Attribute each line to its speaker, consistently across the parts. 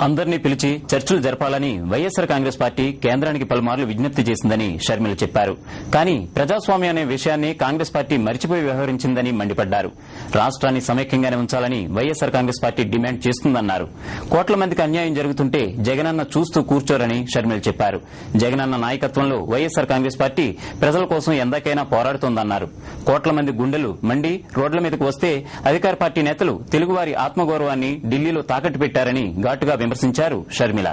Speaker 1: అందరినీ పిలిచి చర్చలు జరపాలని వైఎస్సార్ కాంగ్రెస్ పార్టీ కేంద్రానికి పలుమార్లు విజ్ఞప్తి చేసిందని షర్మిల చెప్పారు. కానీ ప్రజాస్వామ్యం అనే విషయాన్ని కాంగ్రెస్ పార్టీ మరిచిపోయి వ్యవహరించిందని మండిపడ్డారు. రాష్ట్రాన్ని సమైక్యంగానే ఉంచాలని వైఎస్సార్ కాంగ్రెస్ పార్టీ డిమాండ్ చేస్తుందన్నారు. కోట్ల మందికి అన్యాయం జరుగుతుంటే జగనన్న చూస్తూ కూర్చోరని షర్మిల చెప్పారు. జగనన్న నాయకత్వంలో వైఎస్సార్ కాంగ్రెస్ పార్టీ ప్రజల కోసం ఎందాకైనా పోరాడుతోందన్నారు. కోట్ల మంది గుండెలు మండి రోడ్ల మీదకు వస్తే అధికార పార్టీ నేతలు తెలుగువారి ఆత్మగౌరవాన్ని ఢిల్లీలో తాకట్టు పెట్టారని ఘాటుగా విమర్శించారు షర్మిల.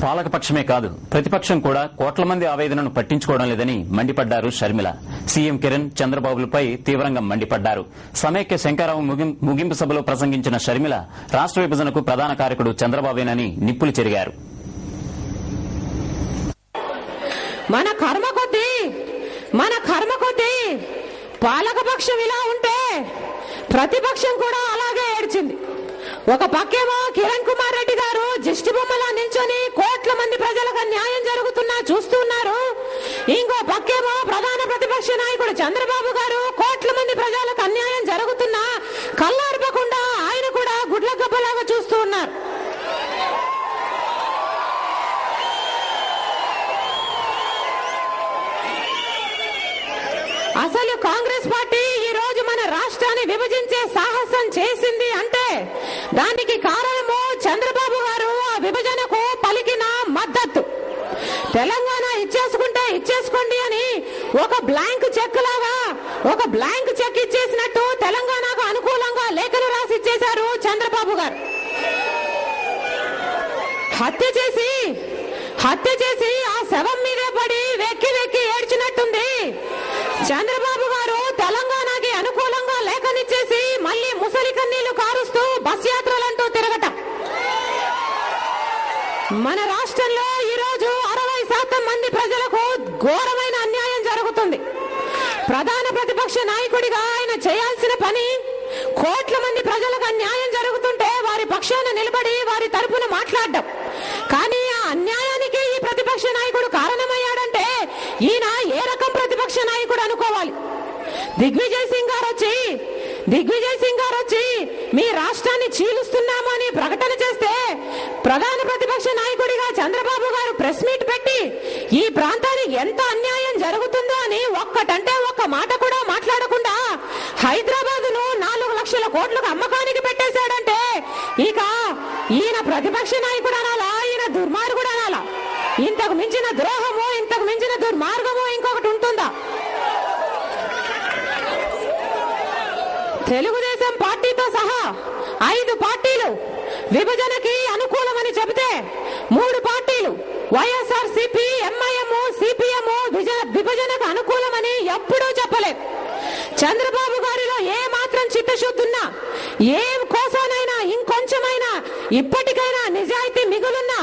Speaker 1: పాలకపక్షమే కాదు ప్రతిపక్షం కూడా కోట్ల మంది ఆవేదనను పట్టించుకోవడం లేదని మండిపడ్డారు షర్మిల. సీఎం కిరణ్ చంద్రబాబులపై తీవ్రంగా మండిపడ్డారు. సమైక్య శంకరావు ముగింపు సభలో ప్రసంగించిన షర్మిల రాష్ట్ర విభజనకు ప్రధాన కారకుడు చంద్రబాబేనని నిప్పులు చెరిగారు.
Speaker 2: మన కర్మ కొద్దీ పాలకపక్షం ఇలా ఉంటే ప్రతిపక్షం కూడా అలాగే ఏడ్చింది. ఒక పక్కేమో కిరణ్ కుమార్ రెడ్డి గారు దిష్టి బొమ్మలా నిల్చొని కోట్ల మంది ప్రజలకు న్యాయం జరుగుతున్నా చూస్తున్నారు. ఇంకో పక్కేమో ప్రధాన ప్రతిపక్ష నాయకుడు చంద్రబాబు గారు కోట్ల మంది ప్రజలకు అన్యాయం జరుగుతున్నా కళ్ళార్పకుండా ఆయన కూడా గుడ్ల గబ్బలాగా చూస్తూ ఉన్నారు. అసలు కాంగ్రెస్ పార్టీ ఈ రోజు మన రాష్ట్రాన్ని విభజించే సాహసం చేసింది అంటే దానికి కారణము చంద్రబాబు గారు ఆ విభజనకు పలికిన మద్దతు. తెలంగాణ ఇచ్చేసుకుంటే ఇచ్చేసుకోండి అని ఒక బ్లాంక్ చెక్ ఇచ్చేసినట్టు తెలంగాణకు అనుకూలంగా లేఖలు రాసి ఇచ్చేశారు చంద్రబాబు గారు. హత్య చేసి ఆ శవం మీదే పడి వెక్కి ఏడ్చినట్టుంది. చంద్రబాబు గారు తెలంగాణకి అనుకూలంగా లేఖనిచ్చేసి మళ్లీ ముసలి కన్నీళ్లు కారుస్తూ బస్ యాత్రలంటూ తిరగటం. మన రాష్ట్రంలో ఈ రోజు 60% మంది ప్రజలకు ఘోరమైన అన్యాయం జరుగుతుంది. ప్రధాన ప్రతిపక్ష నాయకుడిగా ఆయన చేయాల్సిన పని కోట్ల మంది ప్రజలకు అన్యాయం జరుగుతుంటే వారి పక్షాన నిలబడి వారి తరపున మాట్లాడడం. కానీ ఆ అన్యాయానికి ఈ ప్రతిపక్ష నాయకుడు కారణమయ్యాడంటే ఈయన ఏ రకం ప్రతిపక్ష నాయకుడు అనుకోవాలి. దిగ్విజయ్ సింగ్ గారు వచ్చి మీ రాష్ట్రాన్ని చీలుస్తున్నాము అని ప్రకటన చేస్తే ప్రధాన ప్రతిపక్ష నాయకుడిగా చంద్రబాబు గారు ప్రెస్ మీట్ పెట్టి ఈ ప్రాంతానికి ఎంత అన్యాయం జరుగుతుందో అని ఒక్కటంటే ఒక్క మాట కూడా మాట్లాడకుండా హైదరాబాద్ ను 4 లక్షల కోట్లకు అమ్మకానికి పెట్టేశాడంటే ఇక ఈయన ప్రతిపక్ష నాయకుడు అనాలా, ఈయన దుర్మార్గుడు అనాలా? ఇంతకు మించిన ద్రోహము, ఇంతకు మించిన దుర్మార్గము ఇంకొకటి ఉంటుందా? తెలుగుదేశం పార్టీతో సహా 5 పార్టీలు విభజనకి అనుకూలమని చెబితే 3 వైఎస్ఆర్ సిపి ఎంఐఎం సిపిఎం విభజనకు అనుకూలమని ఎప్పుడూ చెప్పలేదు. చంద్రబాబు గారిలో ఏ మాత్రం చిత్తశుద్ధున్నా, ఏ కోసానైనా ఇంకొంచెమైనా ఇప్పటికైనా నిజాయితీ మిగులున్నా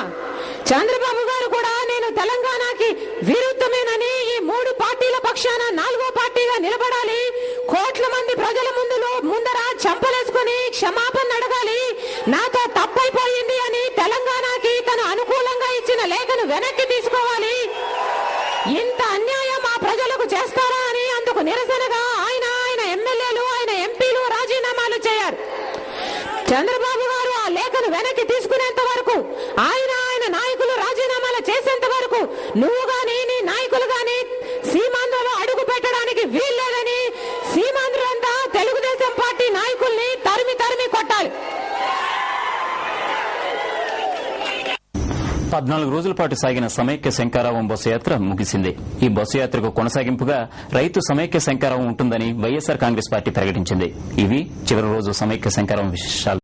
Speaker 2: చంద్రబాబు గారు కూడా నేను తెలంగాణకి విరుద్ధమేనని ఈ 3 పార్టీల పక్షాన 4వ పార్టీగా నిలబడాలి, కోట్ల మంది ప్రజల ముందర చంపలేసుకుని క్షమాపణ అడగాలి, నాతో తప్పైపోయింది అని తెలంగాణకి తను అనుకూలంగా ఇచ్చిన లేఖను వెనక్కి తీసుకోవాలి. ఇంత అన్యాయం ఆ ప్రజలకు చేస్తారా అని అందుకు నిరసనగా ఆయన ఎమ్మెల్యేలు, ఆయన ఎంపీలు రాజీనామాలు చేయారు. చంద్రబాబు గారు ఆ లేఖను వెనక్కి తీసుకునేంత వరకు, ఆయన నాయకులు రాజీనామాలు చేసేంత వరకు నువ్వు గాని నీ నాయకులు గాని సీమాంధ్రలో అడుగు పెట్టడానికి వీల్లేదని సీమాంధ్రులంతా తెలుగుదేశం పార్టీ నాయకుల్ని తరిమి కొట్టాలి.
Speaker 1: 14 రోజుల పాటు సాగిన సమైక్య శంఖారావం బస్సు యాత్ర ముగిసింది. ఈ బస్సు యాత్రకు కొనసాగింపుగా రైతు సమైక్య శంఖారావం ఉంటుందని వైఎస్సార్ కాంగ్రెస్ పార్టీ ప్రకటించింది. ఇవి చివరి రోజు సమైక్య శంఖారావం విశేషాలు.